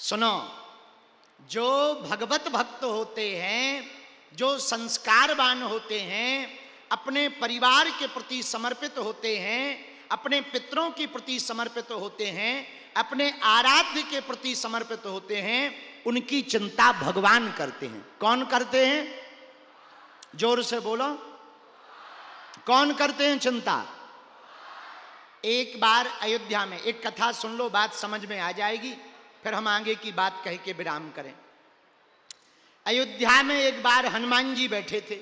सुनो, जो भगवत भक्त होते हैं, जो संस्कारवान होते हैं, अपने परिवार के प्रति समर्पित होते हैं, अपने पितरों के प्रति समर्पित होते हैं, अपने आराध्य के प्रति समर्पित होते हैं, उनकी चिंता भगवान करते हैं। कौन करते हैं? जोर से बोलो, कौन करते हैं चिंता? एक बार अयोध्या में एक कथा सुन लो, बात समझ में आ जाएगी, फिर हम आगे की बात कह के विराम करें। अयोध्या में एक बार हनुमान जी बैठे थे,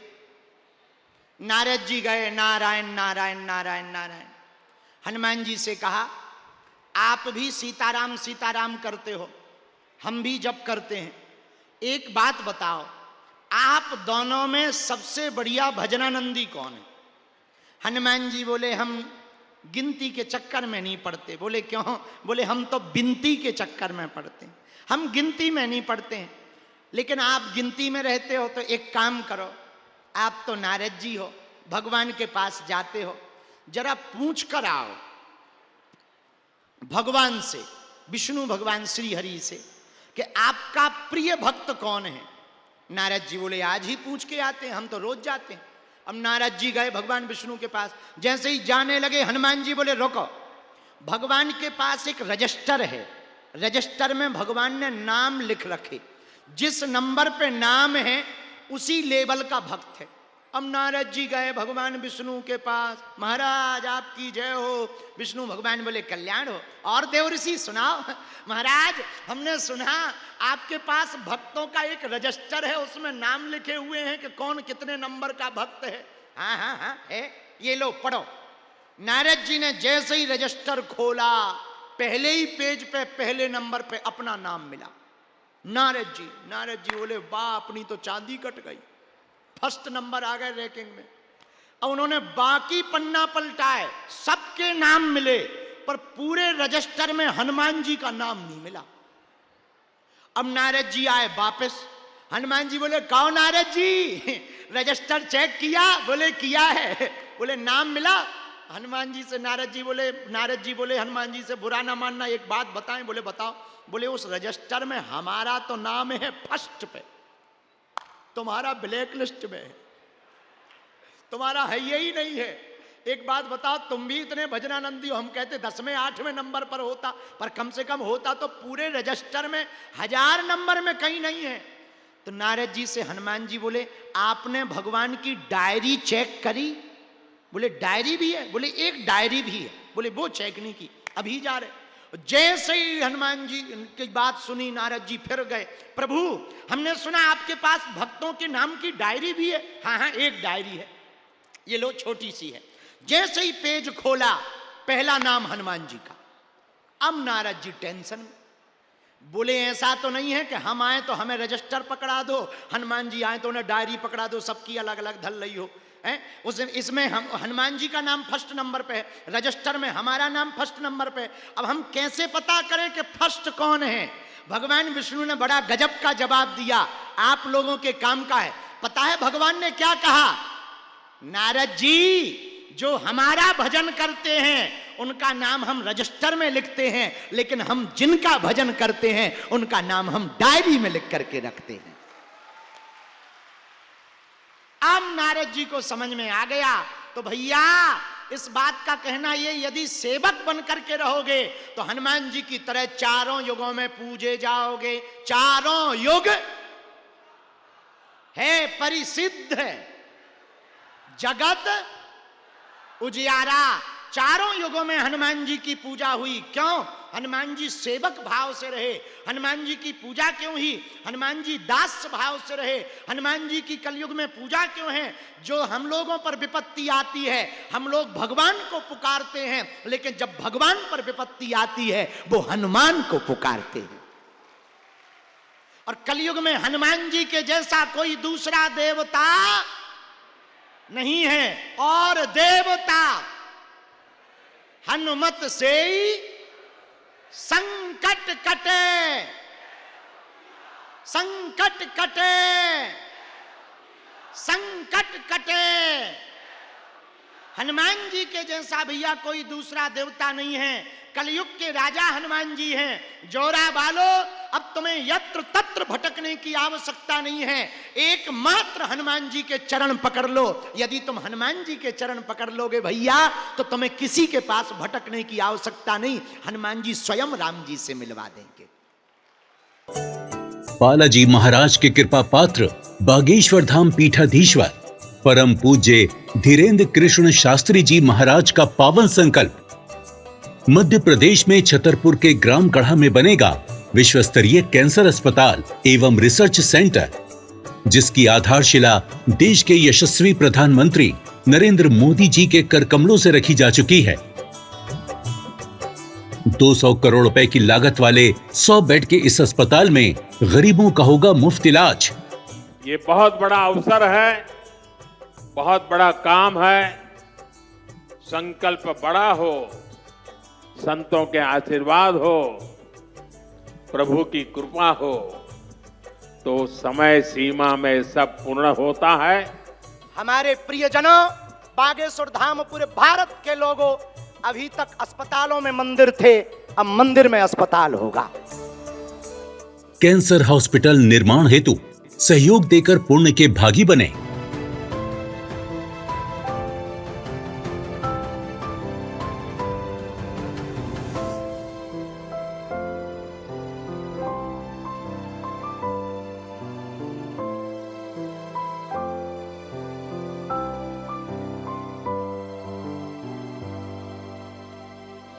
नारद जी गए, नारायण नारायण नारायण नारायण। हनुमान जी से कहा, आप भी सीताराम सीताराम करते हो, हम भी जप करते हैं, एक बात बताओ, आप दोनों में सबसे बढ़िया भजनानंदी कौन है? हनुमान जी बोले, हम गिनती के चक्कर में नहीं पड़ते। बोले क्यों? बोले हम तो बिनती के चक्कर में पड़ते हैं, हम गिनती में नहीं पड़ते हैं। लेकिन आप गिनती में रहते हो तो एक काम करो, आप तो नारद जी हो, भगवान के पास जाते हो, जरा पूछ कर आओ भगवान से, विष्णु भगवान श्री हरि से, कि आपका प्रिय भक्त कौन है। नारद जी बोले, आज ही पूछ के आते हैं, हम तो रोज जाते हैं। अब नारद जी गए भगवान विष्णु के पास, जैसे ही जाने लगे हनुमान जी बोले, रुको, भगवान के पास एक रजिस्टर है, रजिस्टर में भगवान ने नाम लिख रखे, जिस नंबर पे नाम है उसी लेवल का भक्त है। अब नारद जी गए भगवान विष्णु के पास, महाराज आपकी जय हो। विष्णु भगवान बोले, कल्याण हो। और देव ऋषि सुनाओ। महाराज हमने सुना आपके पास भक्तों का एक रजिस्टर है, उसमें नाम लिखे हुए हैं कि कौन कितने नंबर का भक्त है। हाँ हाँ हाँ है, ये लो पढ़ो। नारद जी ने जैसे ही रजिस्टर खोला, पहले ही पेज पे पहले नंबर पे अपना नाम मिला। नारद जी बोले, वाह, अपनी तो चांदी कट गई, फर्स्ट नंबर आ गए रैंकिंग में। अब उन्होंने बाकी पन्ना पलटाए, सबके नाम मिले, पर पूरे रजिस्टर में हनुमान जी का नाम नहीं मिला। अब नारद जी आए वापस, हनुमान जी बोले, कहो नारद जी, रजिस्टर चेक किया? बोले किया है। बोले नाम मिला? हनुमान जी से नारद जी बोले हनुमान जी से, बुरा ना मानना, एक बात बताएं। बोले बताओ। बोले उस रजिस्टर में हमारा तो नाम है फर्स्ट पे, तुम्हारा ब्लैक लिस्ट में है, तुम्हारा है यही नहीं है। एक बात बताओ, तुम भी इतने भजनानंदी हो, हम कहते 10वें 8वें नंबर पर होता, पर कम से कम होता तो पूरे रजिस्टर में 1000 नंबर में कहीं नहीं है। तो नारद जी से हनुमान जी बोले, आपने भगवान की डायरी चेक करी? बोले डायरी भी है। बोले एक डायरी भी है। बोले वो चेक नहीं की, अभी जा रहे। जैसे ही हनुमान जी की बात सुनी, नारद जी फिर गए, प्रभु हमने सुना आपके पास भक्तों के नाम की डायरी भी है। हाँ हाँ, एक डायरी है, ये लो, छोटी सी है। जैसे ही पेज खोला, पहला नाम हनुमान जी का। अब नारद जी टेंशन में, बोले ऐसा तो नहीं है कि हम आए तो हमें रजिस्टर पकड़ा दो, हनुमान जी आए तो उन्हें डायरी पकड़ा दो, सबकी अलग अलग धल रही हो। इसमें हम हनुमान जी का नाम फर्स्ट नंबर पे है, रजिस्टर में हमारा नाम फर्स्ट नंबर पे। अब हम कैसे पता करें कि फर्स्ट कौन है? भगवान विष्णु ने बड़ा गजब का जवाब दिया, आप लोगों के काम का है। पता है भगवान ने क्या कहा? नारद जी, जो हमारा भजन करते हैं उनका नाम हम रजिस्टर में लिखते हैं, लेकिन हम जिनका भजन करते हैं उनका नाम हम डायरी में लिख करके रखते हैं। अब नारद जी को समझ में आ गया। तो भैया इस बात का कहना ये, यदि सेवक बन करके रहोगे तो हनुमान जी की तरह चारों युगों में पूजे जाओगे। चारों युग है परिसिद्ध जगत उजियारा, चारों युगों में हनुमान जी की पूजा हुई। क्यों? हनुमान जी सेवक भाव से रहे। हनुमान जी की पूजा क्यों हुई? हनुमान जी दास भाव से रहे। हनुमान जी की कलयुग में पूजा क्यों है? जो हम लोगों पर विपत्ति आती है, हम लोग भगवान को पुकारते हैं, लेकिन जब भगवान पर विपत्ति आती है वो हनुमान को पुकारते हैं। और कलयुग में हनुमान जी के जैसा कोई दूसरा देवता नहीं है। और देवता हनुमत से संकट कटे, संकट कटे, संकट कटे। हनुमान जी के जैसा भैया कोई दूसरा देवता नहीं है। कलयुग के राजा हनुमान जी हैं। जोरा बालो, अब तुम्हें यत्र तत्र भटकने की आवश्यकता नहीं है। एकमात्र हनुमान जी के चरण पकड़ लो। यदि तुम हनुमान जी के चरण पकड़ लोगे भैया, तो तुम्हें किसी के पास भटकने की आवश्यकता नहीं। हनुमान जी स्वयं राम जी से मिलवा देंगे। बालाजी महाराज के कृपा पात्र बागेश्वर धाम पीठाधीश्वर परम पूज्य धीरेन्द्र कृष्ण शास्त्री जी महाराज का पावन संकल्प। मध्य प्रदेश में छतरपुर के ग्राम गढ़ा में बनेगा विश्व स्तरीय कैंसर अस्पताल एवं रिसर्च सेंटर, जिसकी आधारशिला देश के यशस्वी प्रधानमंत्री नरेंद्र मोदी जी के कर कमलों से रखी जा चुकी है। 200 करोड़ रुपए की लागत वाले 100 बेड के इस अस्पताल में गरीबों का होगा मुफ्त इलाज। ये बहुत बड़ा अवसर है, बहुत बड़ा काम है। संकल्प बड़ा हो, संतों के आशीर्वाद हो, प्रभु की कृपा हो, तो समय सीमा में सब पूर्ण होता है। हमारे प्रियजनों, बागेश्वर धाम पूरे भारत के लोगों, अभी तक अस्पतालों में मंदिर थे, अब मंदिर में अस्पताल होगा। कैंसर हॉस्पिटल निर्माण हेतु सहयोग देकर पुण्य के भागी बने।